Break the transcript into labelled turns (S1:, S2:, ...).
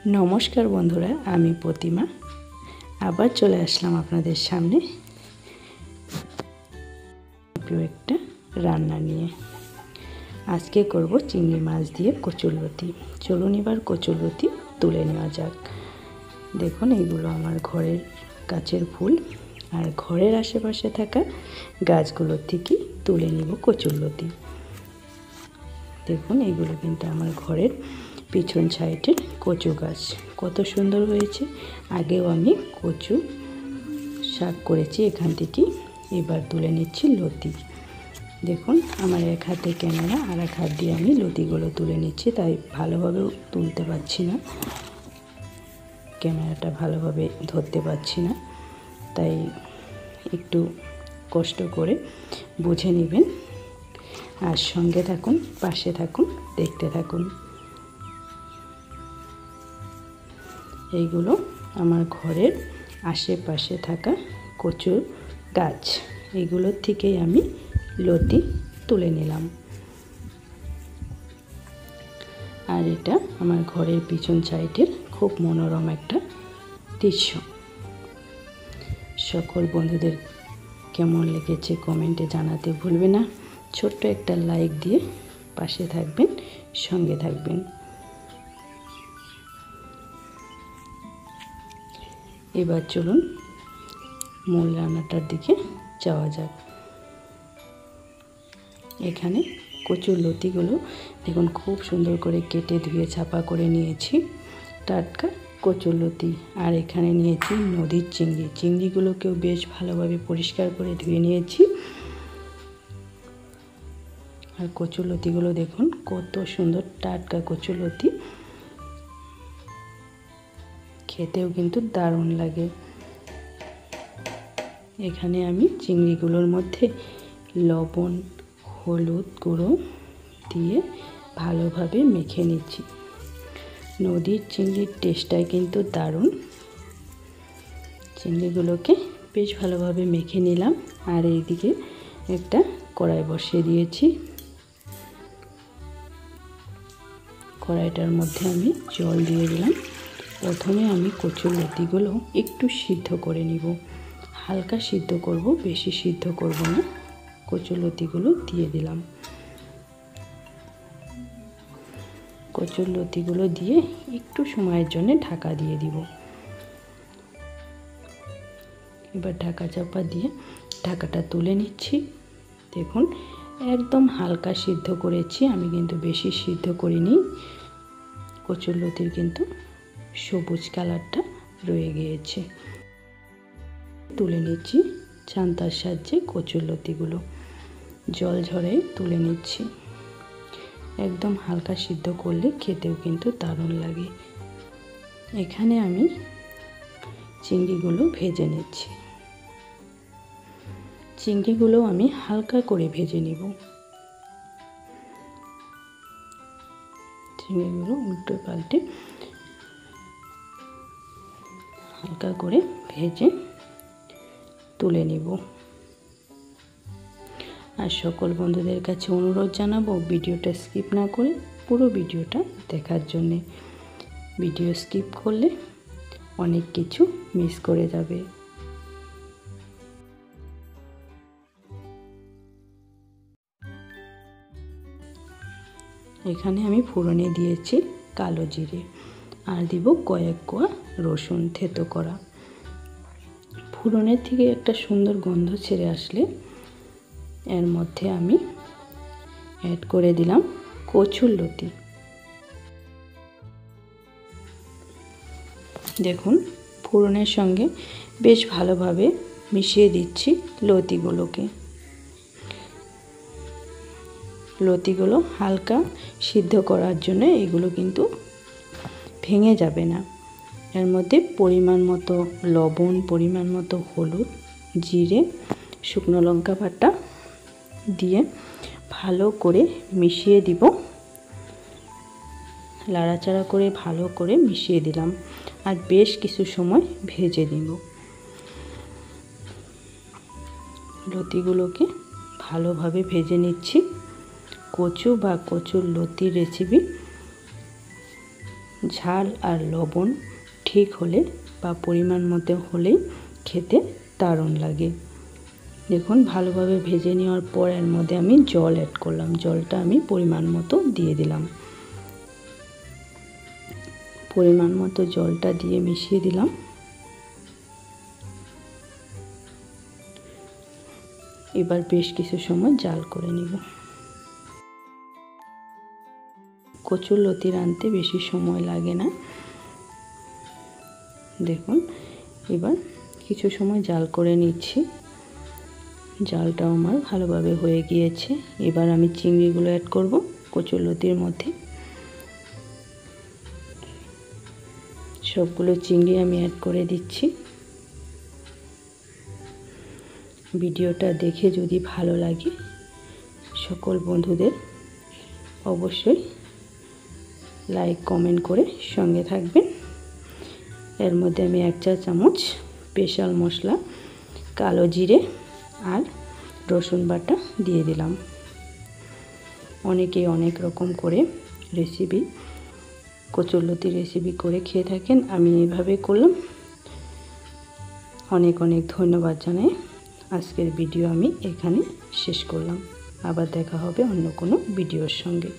S1: नमस्कार बंधुरा आमी प्रतिमा आबार चले आसलाम आपनादेर सामने एक रान्ना निये। आज के करब चिंगड़ी माछ दिए कचुरलती। चलुन एबार कचुरलती तुले नेওয়া যাক। देखुन एगुलो आमार घरेर गाछेर फुल और घरेर आशेपाशे थाका गाछगुलो थेके तुले निब कचुरलती। देखुन एगुलो किन्तु आमार घरेर पिछन साइडेर कचु गाछ कत सुंदर हयेछे। आगेও आमी कचु शाक करेছি एखान थेके। एबार तुले निচ্ছি लती। देखुन आमार एक हाथे कैमरा और एक हाथ दिए आमी लतिगुलो तुले निচ্ছি, ताई भालोभाবে तुलते पारছি ना, कैमराटा भालोभाবে धरते पारছি ना, ताई एकटू कष्ट करे बुझे नेবেন और संगे थाकुन, पाशे थाकुन, देखते थाकुन। এইগুলো আমার ঘরের আশেপাশে থাকা কচুর গাছ, এগুলোর থেকেই আমি লতি তুলে নিলাম। আর এটা আমার ঘরের পিছন সাইডের খুব মনোরম একটা দৃশ্য। সকল বন্ধুদের কেমন লেগেছে কমেন্টে জানাতে ভুলবে না। ছোট্ট একটা লাইক দিয়ে পাশে থাকবেন, সঙ্গে থাকবেন। এবার চলুন মূল রান্নাটার দিকে যাওয়া যাক। এখানে কচুর লতিগুলো দেখুন খুব সুন্দর করে কেটে ধুয়ে ছাপা করে নিয়েছি, টাটকা কচুর লতি। আর এখানে নিয়েছি নদীর চিংড়ি। চিংড়িগুলোকেও বেশ ভালোভাবে পরিষ্কার করে ধুয়ে নিয়েছি। আর কচুর লতিগুলো দেখুন কত সুন্দর টাটকা কচুর লতি, খেতেও কিন্তু দারুণ লাগে। এখানে আমি চিংড়িগুলোর মধ্যে লবণ, হলুদ গুঁড়ো দিয়ে ভালোভাবে মেখে নিচ্ছি। নদীর চিংড়ির টেস্টটাই কিন্তু দারুণ। চিংড়িগুলোকে বেশ ভালোভাবে মেখে নিলাম। আর এইদিকে একটা কড়াই বসিয়ে দিয়েছি। কড়াইটার মধ্যে আমি জল দিয়ে দিলাম। প্রথমে আমি কচুর লতিগুলো একটু সিদ্ধ করে নিব, হালকা সিদ্ধ করব, বেশি সিদ্ধ করব না। কচুর লতিগুলো দিয়ে দিলাম। কচুর লতিগুলো দিয়ে একটু সময়ের জন্য ঢাকা দিয়ে দিব। এবার ঢাকা চাপা দিয়ে ঢাকাটা তুলে নিচ্ছি। দেখুন একদম হালকা সিদ্ধ করেছি আমি, কিন্তু বেশি সিদ্ধ করিনি। কচুর লতির কিন্তু সবুজ কালারটা রয়ে গিয়েছে। তুলে নিচ্ছি ছান্তার সাহায্যে কচুর লতিগুলো জল ঝরে তুলে নিচ্ছি। একদম হালকা সিদ্ধ করলে খেতেও কিন্তু দারুণ লাগে। এখানে আমি চিংড়িগুলো ভেজে নিচ্ছি। চিংড়িগুলো আমি হালকা করে ভেজে নিব। চিংড়িগুলো উল্টো পাল্টে হালকা করে ভেজে তুলে নিব। আর সকল বন্ধুদের কাছে অনুরোধ জানাবো ভিডিওটা স্কিপ না করে পুরো ভিডিওটা দেখার জন্যে। ভিডিও স্কিপ করলে অনেক কিছু মিস করে যাবে। এখানে আমি ফোড়নে দিয়েছি কালো জিরে আর দিব কয়েক কোয়া রসুন থেতো করা। ফোড়নের থেকে একটা সুন্দর গন্ধ ছেড়ে আসলে এর মধ্যে আমি অ্যাড করে দিলাম কচুর লতি। দেখুন ফোড়নের সঙ্গে বেশ ভালোভাবে মিশিয়ে দিচ্ছি লতিগুলোকে। লতিগুলো হালকা সিদ্ধ করার জন্য এগুলো কিন্তু ভেঙে যাবে না। এর মধ্যে পরিমাণ মতো লবণ, পরিমাণ মতো হলুদ, জিরে, শুকনো লঙ্কা বাটা দিয়ে ভালো করে মিশিয়ে দিব। লাড়াচাড়া করে ভালো করে মিশিয়ে দিলাম আর বেশ কিছু সময় ভেজে দিব। লতিগুলোকে ভালোভাবে ভেজে নিচ্ছি। কচু বা কচুর লতির রেসিপি ঝাল আর লবণ ঠিক হলে বা পরিমাণ মতো হলেই খেতে দারুণ লাগে। দেখুন ভালোভাবে ভেজে নেওয়ার পর এর মধ্যে আমি জল অ্যাড করলাম। জলটা আমি পরিমাণ মতো দিয়ে দিলাম। পরিমাণ মতো জলটা দিয়ে মিশিয়ে দিলাম। এবার বেশ কিছু সময় জাল করে নিব। কচুরলতি রাঁধতে বেশি সময় লাগে না। দেখুন এবার কিছু সময় জাল করে নিচ্ছি। জালটাও আমার ভালোভাবে হয়ে গিয়েছে। এবার আমি চিংড়িগুলো অ্যাড করব কচুরলতির মধ্যে। সবগুলো চিংড়ি আমি অ্যাড করে দিচ্ছি। ভিডিওটা দেখে যদি ভালো লাগে সকল বন্ধুদের অবশ্যই লাইক কমেন্ট করে সঙ্গে থাকবেন। এর মধ্যে আমি 1 চা চামচ স্পেশাল মশলা কালো জিরে আর রসুন বাটা দিয়ে দিলাম। অনেকেই অনেক রকম করে রেসিপি কচুরলতি রেসিপি করে খেয়ে থাকেন, আমি এইভাবে করলাম। অনেক অনেক ধন্যবাদ জানাই। আজকের ভিডিও আমি এখানে শেষ করলাম। আবার দেখা হবে অন্য কোনো ভিডিওর সঙ্গে।